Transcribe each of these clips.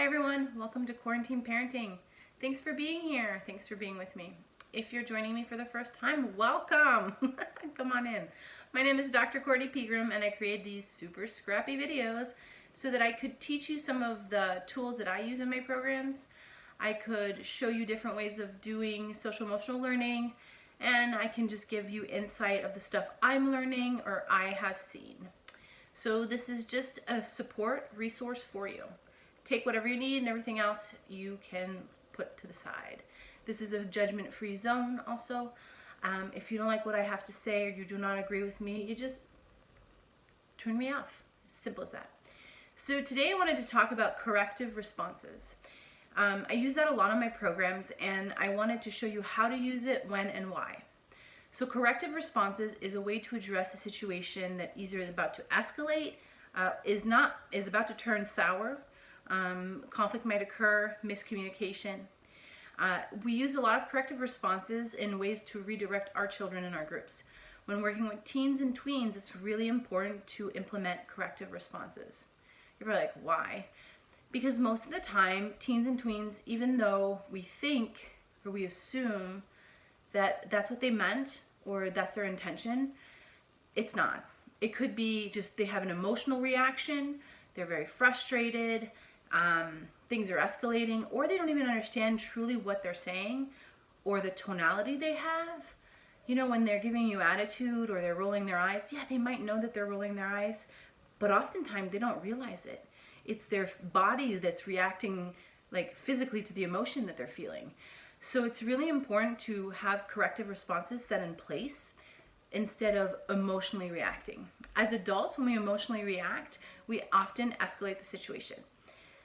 everyone, welcome to Quarantine Parenting. Thanks for being here. Thanks for being with me. If you're joining me for the first time, welcome. Come on in. My name is Dr. Courtney Pegram and I create these super scrappy videos so that I could teach you some of the tools that I use in my programs. I could show you different ways of doing social emotional learning, and I can just give you insight of the stuff I'm learning or I have seen. So this is just a support resource for you. Take whatever you need and everything else you can put to the side. This is a judgment-free zone also. If you don't like what I have to say or you do not agree with me, you just turn me off. Simple as that. So today I wanted to talk about corrective responses. I use that a lot in my programs, and I wanted to show you how to use it, when, and why. So corrective responses is a way to address a situation that either is about to escalate, is about to turn sour. Conflict might occur, miscommunication. We use a lot of corrective responses in ways to redirect our children in our groups. When working with teens and tweens, it's really important to implement corrective responses. You're probably like, why? Because most of the time, teens and tweens, even though we think or we assume that that's what they meant or that's their intention, it's not. It could be just they have an emotional reaction, they're very frustrated, things are escalating, or they don't even understand truly what they're saying or the tonality they have. You know, when they're giving you attitude or they're rolling their eyes, yeah, they might know that they're rolling their eyes, but oftentimes they don't realize it. It's their body that's reacting like physically to the emotion that they're feeling. So it's really important to have corrective responses set in place instead of emotionally reacting. As adults, when we emotionally react, we often escalate the situation.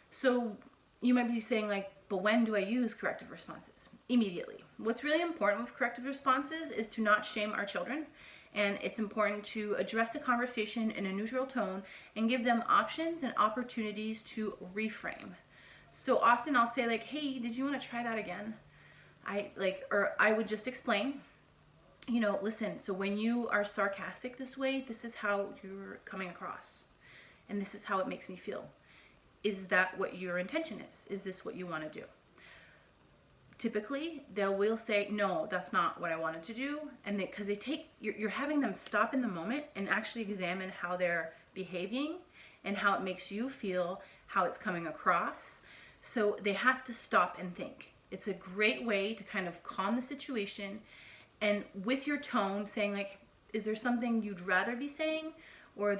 So you might be saying like, but when do I use corrective responses? Immediately. What's really important with corrective responses is to not shame our children. And it's important to address the conversation in a neutral tone and give them options and opportunities to reframe. So often I'll say like, hey, did you want to try that again? I would just explain, you know, listen, so when you are sarcastic this way, this is how you're coming across. And this is how it makes me feel. Is that what your intention is? Is this what you want to do? Typically, they will say, no, that's not what I wanted to do. And because you're having them stop in the moment and actually examine how they're behaving and how it makes you feel, how it's coming across. So they have to stop and think. It's a great way to kind of calm the situation, and with your tone saying like, is there something you'd rather be saying, or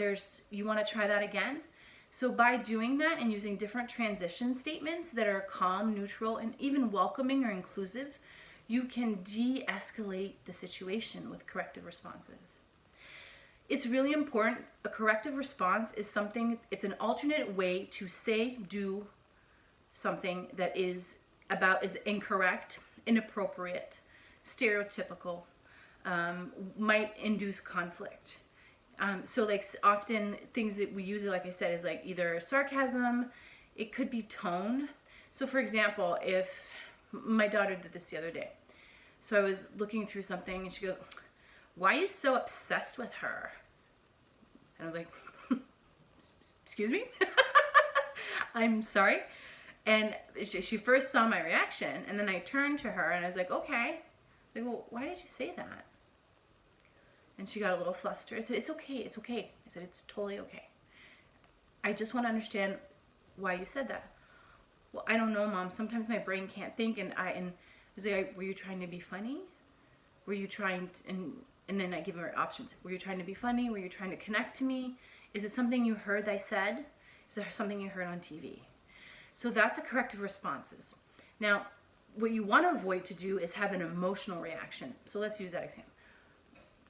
you want to try that again? So by doing that and using different transition statements that are calm, neutral, and even welcoming or inclusive, you can de-escalate the situation with corrective responses. It's really important. A corrective response is it's an alternate way to say, do something that is incorrect, inappropriate, stereotypical, might induce conflict. So like often things that we use, like I said, is like either sarcasm, it could be tone. So for example, if my daughter did this the other day, so I was looking through something and she goes, why are you so obsessed with her? And I was like, excuse me? I'm sorry. And she first saw my reaction, and then I turned to her and I was like, okay. Like, well, why did you say that? And she got a little flustered. I said, it's okay, it's okay. I said, it's totally okay. I just want to understand why you said that. Well, I don't know, Mom. Sometimes my brain can't think. And I was like, were you trying to be funny? Were you trying to, and then I give her options. Were you trying to be funny? Were you trying to connect to me? Is it something you heard I said? Is there something you heard on TV? So that's a corrective responses. Now, what you want to avoid to do is have an emotional reaction. So let's use that example.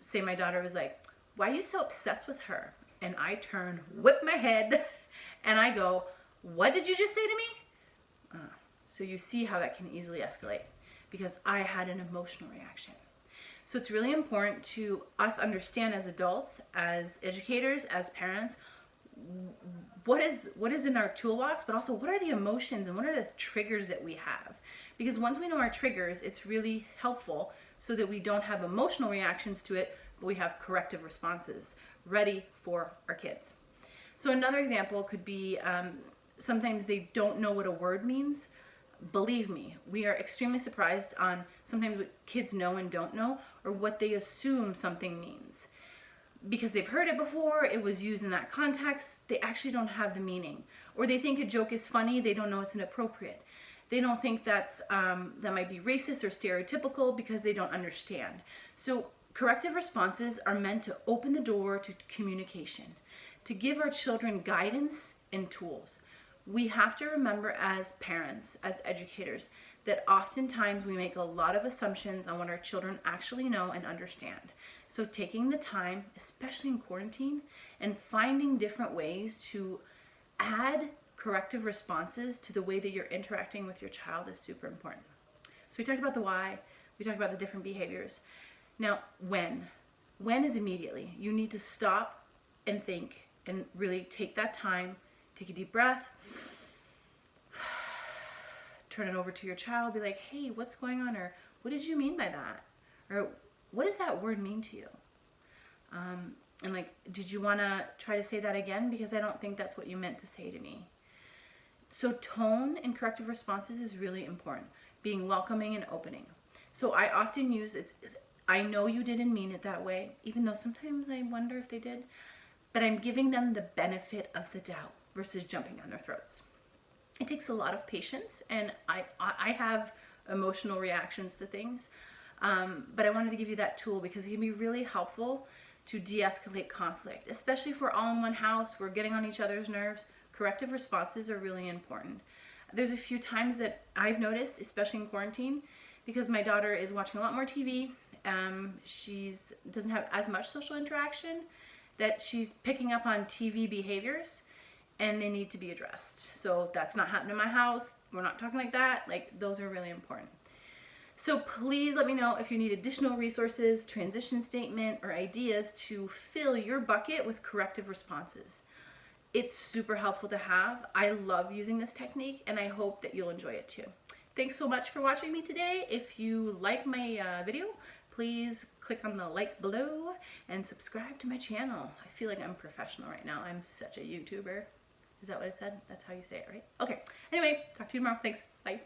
Say my daughter was like, why are you so obsessed with her? And I turn, whip my head, and I go, what did you just say to me? So you see how that can easily escalate because I had an emotional reaction. So it's really important to us understand as adults, as educators, as parents, what is in our toolbox, but also what are the emotions and what are the triggers that we have? Because once we know our triggers, it's really helpful so that we don't have emotional reactions to it, but we have corrective responses ready for our kids. So another example could be sometimes they don't know what a word means. Believe me, we are extremely surprised on sometimes what kids know and don't know, or what they assume something means. Because they've heard it before, it was used in that context, they actually don't have the meaning. Or they think a joke is funny, they don't know it's inappropriate. They don't think that might be racist or stereotypical because they don't understand. So corrective responses are meant to open the door to communication, to give our children guidance and tools. We have to remember as parents, as educators, that oftentimes we make a lot of assumptions on what our children actually know and understand. So taking the time, especially in quarantine, and finding different ways to add corrective responses to the way that you're interacting with your child is super important. So we talked about the why, we talked about the different behaviors. Now, when? When is immediately. You need to stop and think and really take that time, take a deep breath, turn it over to your child, be like, hey, what's going on? Or what did you mean by that? Or what does that word mean to you? And like, did you want to try to say that again? Because I don't think that's what you meant to say to me. So tone in corrective responses is really important. Being welcoming and opening. So I often use I know you didn't mean it that way, even though sometimes I wonder if they did, but I'm giving them the benefit of the doubt versus jumping down their throats. It takes a lot of patience, and I have emotional reactions to things, but I wanted to give you that tool because it can be really helpful to de-escalate conflict, especially if we're all in one house, we're getting on each other's nerves. Corrective responses are really important. There's a few times that I've noticed, especially in quarantine, because my daughter is watching a lot more TV, she doesn't have as much social interaction, that she's picking up on TV behaviors, and they need to be addressed. So that's not happening in my house. We're not talking like that. Like, those are really important. So please let me know if you need additional resources, transition statement, or ideas to fill your bucket with corrective responses. It's super helpful to have. I love using this technique, and I hope that you'll enjoy it too. Thanks so much for watching me today. If you like my video, please click on the like below and subscribe to my channel. I feel like I'm professional right now. I'm such a YouTuber. Is that what I said? That's how you say it, right? Okay. Anyway, talk to you tomorrow. Thanks. Bye.